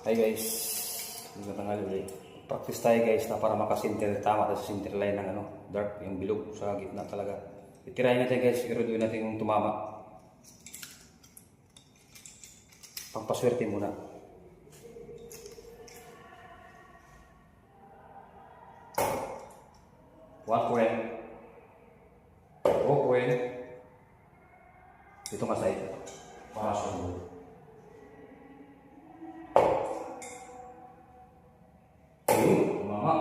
Hi guys, magandang ulit. Practice tayo guys na para makasinter tama sa center line ng dark, yung bilog sa gitna talaga. Itirahin natin guys, siguraduhin natin yung tumama. Pampaswerte muna. One point. Two point. Dito ka sa ito. Para sa ulo. Mama.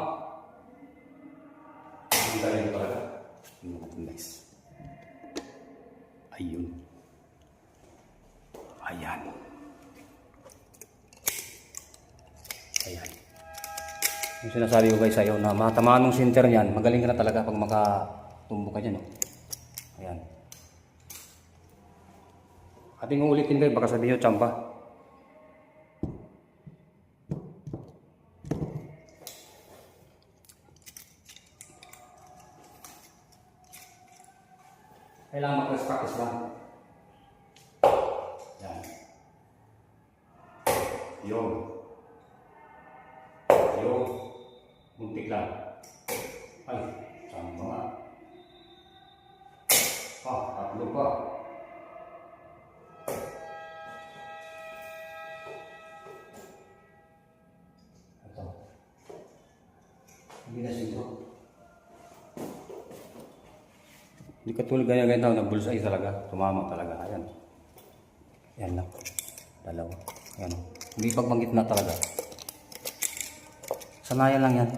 Hindi tayo yung talaga. Nice. Ayun. Ayan. Ayan. Yung sinasabi ko guys sa'yo na matamaan ng center niyan, magaling ka na talaga pag makatumbo ka dyan. Ayan. Ating ulitin guys, baka sabihin nyo tsampa. Kailangan mag-practice lang. Yan. Yun. Yun. Muntik lang. Ay, sama nga. Tatlo pa. Ito. Hindi na siguro. Hindi katulad ganyan na bullseye talaga. Tumama talaga. Ayan. Ayan lang. Dalawa. Ayan. Hindi pagbanggit na talaga. Sanayan lang yan.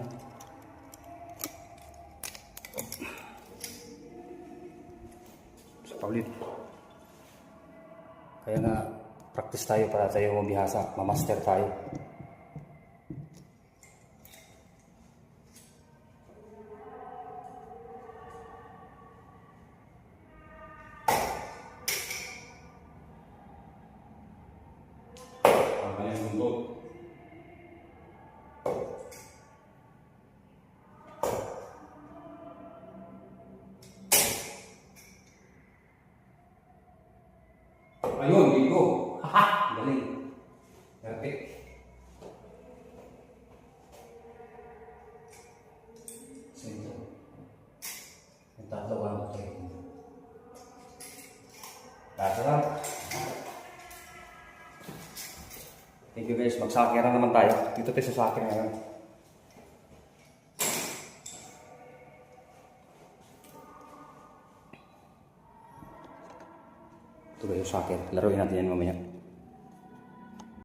Sa paulit. Kaya nga, practice tayo para tayo mabihasa. Mamaster tayo. Ayun, bingo. Haha, galing. Perfect. Sento. Yung tatlo ka na tayo. Sarap. Thank you guys. Mag-soccer na naman tayo. Dito tayo sa soccer ngayon. Ito ba yung soccer? Laruin natin yan mamaya.